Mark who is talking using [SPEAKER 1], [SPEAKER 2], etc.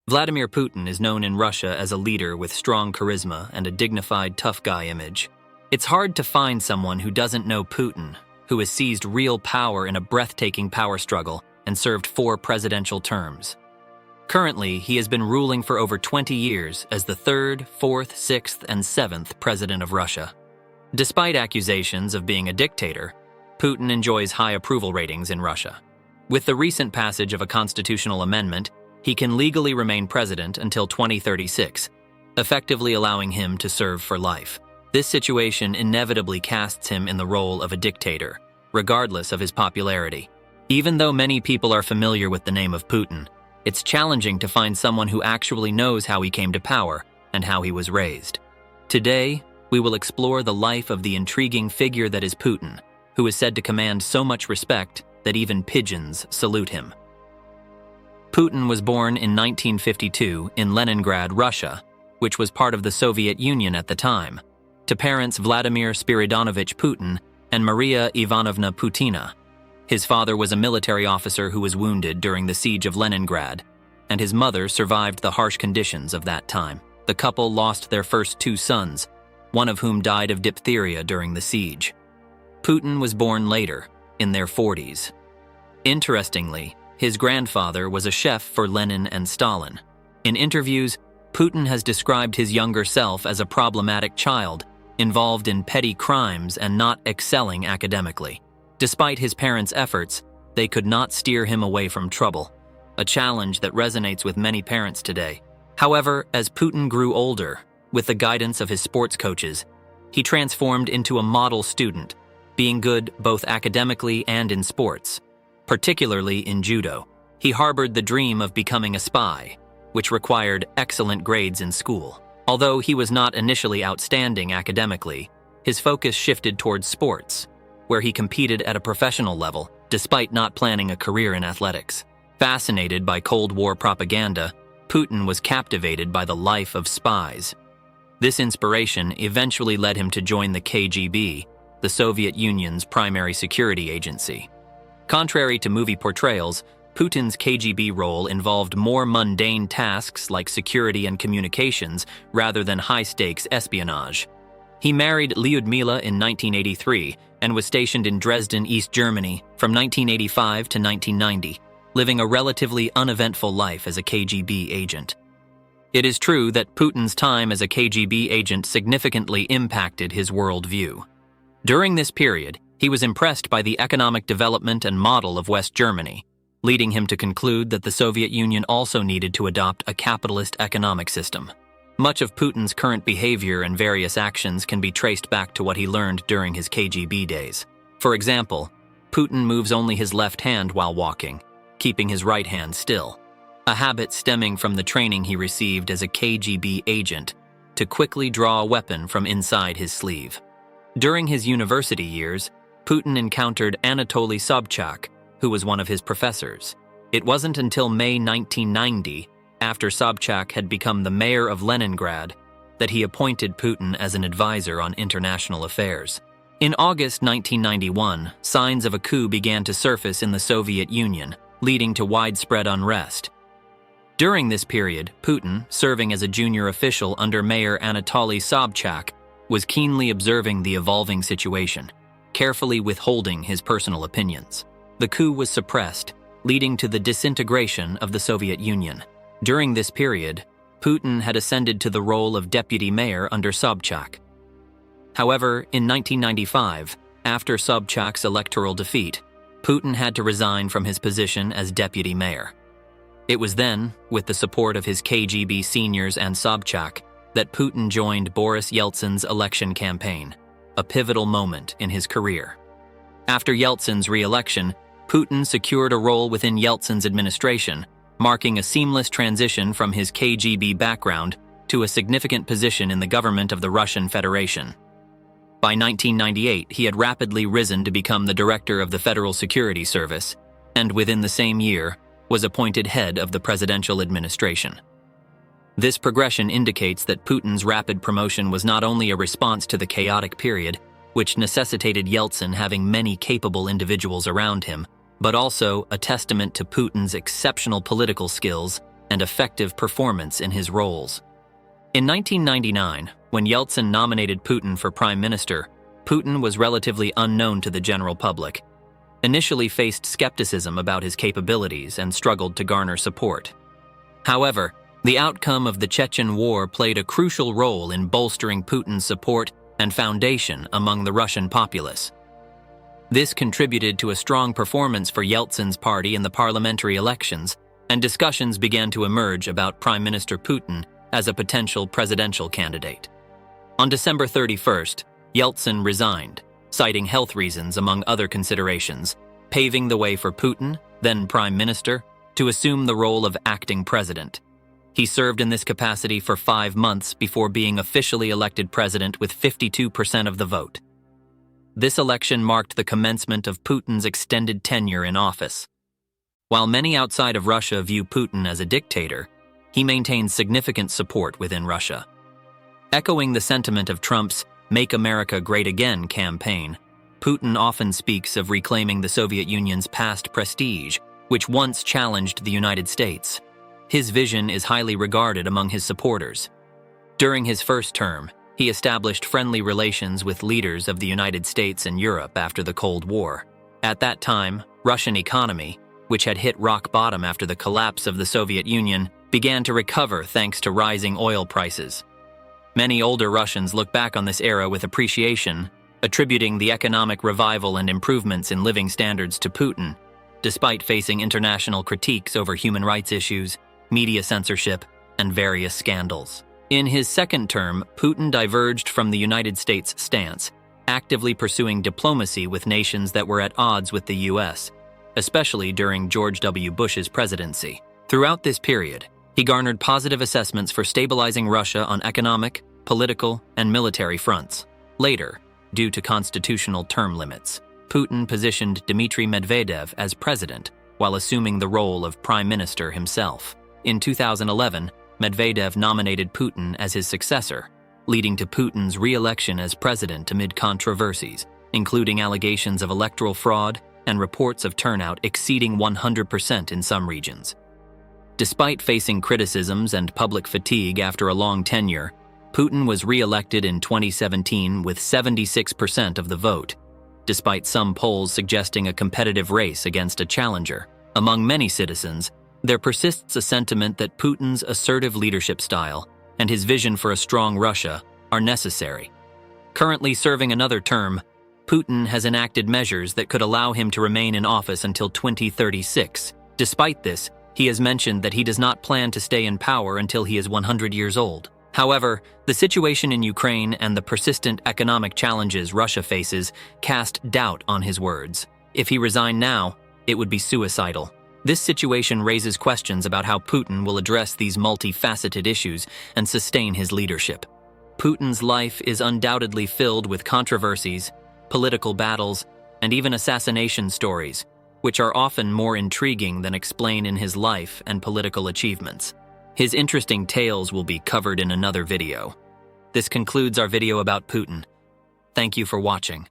[SPEAKER 1] Vladimir Putin is known in Russia as a leader with strong charisma and a dignified tough guy image. It's hard to find someone who doesn't know Putin, who has seized real power in a breathtaking power struggle and served 4 presidential terms. Currently, he has been ruling for over 20 years as the 3rd, 4th, 6th, and 7th president of Russia. Despite accusations of being a dictator, Putin enjoys high approval ratings in Russia. With the recent passage of a constitutional amendment, he can legally remain president until 2036, effectively allowing him to serve for life. This situation inevitably casts him in the role of a dictator, regardless of his popularity. Even though many people are familiar with the name of Putin, it's challenging to find someone who actually knows how he came to power and how he was raised. Today, we will explore the life of the intriguing figure that is Putin, who is said to command so much respect that even pigeons salute him. Putin was born in 1952 in Leningrad, Russia, which was part of the Soviet Union at the time, to parents Vladimir Spiridonovich Putin and Maria Ivanovna Putina. His father was a military officer who was wounded during the siege of Leningrad, and his mother survived the harsh conditions of that time. The couple lost their first 2 sons, one of whom died of diphtheria during the siege. Putin was born later, in their 40s. Interestingly, his grandfather was a chef for Lenin and Stalin. In interviews, Putin has described his younger self as a problematic child, involved in petty crimes and not excelling academically. Despite his parents' efforts, they could not steer him away from trouble, a challenge that resonates with many parents today. However, as Putin grew older, with the guidance of his sports coaches, he transformed into a model student, being good both academically and in sports, particularly in judo. He harbored the dream of becoming a spy, which required excellent grades in school. Although he was not initially outstanding academically, his focus shifted towards sports, where he competed at a professional level, despite not planning a career in athletics. Fascinated by Cold War propaganda, Putin was captivated by the life of spies. This inspiration eventually led him to join the KGB, the Soviet Union's primary security agency. Contrary to movie portrayals, Putin's KGB role involved more mundane tasks like security and communications rather than high-stakes espionage. He married Lyudmila in 1983 and was stationed in Dresden, East Germany from 1985 to 1990, living a relatively uneventful life as a KGB agent. It is true that Putin's time as a KGB agent significantly impacted his worldview. During this period, he was impressed by the economic development and model of West Germany, leading him to conclude that the Soviet Union also needed to adopt a capitalist economic system. Much of Putin's current behavior and various actions can be traced back to what he learned during his KGB days. For example, Putin moves only his left hand while walking, keeping his right hand still, a habit stemming from the training he received as a KGB agent to quickly draw a weapon from inside his sleeve. During his university years, Putin encountered Anatoly Sobchak, who was one of his professors. It wasn't until May 1990, after Sobchak had become the mayor of Leningrad, that he appointed Putin as an advisor on international affairs. In August 1991, signs of a coup began to surface in the Soviet Union, leading to widespread unrest. During this period, Putin, serving as a junior official under Mayor Anatoly Sobchak, was keenly observing the evolving situation, carefully withholding his personal opinions. The coup was suppressed, leading to the disintegration of the Soviet Union. During this period, Putin had ascended to the role of deputy mayor under Sobchak. However, in 1995, after Sobchak's electoral defeat, Putin had to resign from his position as deputy mayor. It was then, with the support of his KGB seniors and Sobchak, that Putin joined Boris Yeltsin's election campaign, a pivotal moment in his career. After Yeltsin's re-election, Putin secured a role within Yeltsin's administration, marking a seamless transition from his KGB background to a significant position in the government of the Russian Federation. By 1998, he had rapidly risen to become the director of the Federal Security Service, and within the same year, was appointed head of the presidential administration. This progression indicates that Putin's rapid promotion was not only a response to the chaotic period, which necessitated Yeltsin having many capable individuals around him, but also a testament to Putin's exceptional political skills and effective performance in his roles. In 1999, when Yeltsin nominated Putin for prime minister, Putin was relatively unknown to the general public, initially faced skepticism about his capabilities and struggled to garner support. However, the outcome of the Chechen War played a crucial role in bolstering Putin's support and foundation among the Russian populace. This contributed to a strong performance for Yeltsin's party in the parliamentary elections, and discussions began to emerge about Prime Minister Putin as a potential presidential candidate. On December 31st, Yeltsin resigned, citing health reasons among other considerations, paving the way for Putin, then Prime Minister, to assume the role of acting president. He served in this capacity for 5 months before being officially elected president with 52% of the vote. This election marked the commencement of Putin's extended tenure in office. While many outside of Russia view Putin as a dictator, he maintains significant support within Russia. Echoing the sentiment of Trump's "Make America Great Again" campaign, Putin often speaks of reclaiming the Soviet Union's past prestige, which once challenged the United States. His vision is highly regarded among his supporters. During his first term, he established friendly relations with leaders of the United States and Europe after the Cold War. At that time, Russian economy, which had hit rock bottom after the collapse of the Soviet Union, began to recover thanks to rising oil prices. Many older Russians look back on this era with appreciation, attributing the economic revival and improvements in living standards to Putin, despite facing international critiques over human rights issues, media censorship, and various scandals. In his second term, Putin diverged from the United States' stance, actively pursuing diplomacy with nations that were at odds with the U.S., especially during George W. Bush's presidency. Throughout this period, he garnered positive assessments for stabilizing Russia on economic, political, and military fronts. Later, due to constitutional term limits, Putin positioned Dmitry Medvedev as president while assuming the role of prime minister himself. In 2011, Medvedev nominated Putin as his successor, leading to Putin's re-election as president amid controversies, including allegations of electoral fraud and reports of turnout exceeding 100% in some regions. Despite facing criticisms and public fatigue after a long tenure, Putin was re-elected in 2017 with 76% of the vote, despite some polls suggesting a competitive race against a challenger. Among many citizens, there persists a sentiment that Putin's assertive leadership style and his vision for a strong Russia are necessary. Currently serving another term, Putin has enacted measures that could allow him to remain in office until 2036. Despite this, he has mentioned that he does not plan to stay in power until he is 100 years old. However, the situation in Ukraine and the persistent economic challenges Russia faces cast doubt on his words. If he resigned now, it would be suicidal. This situation raises questions about how Putin will address these multifaceted issues and sustain his leadership. Putin's life is undoubtedly filled with controversies, political battles, and even assassination stories, which are often more intriguing than explained in his life and political achievements. His interesting tales will be covered in another video. This concludes our video about Putin. Thank you for watching.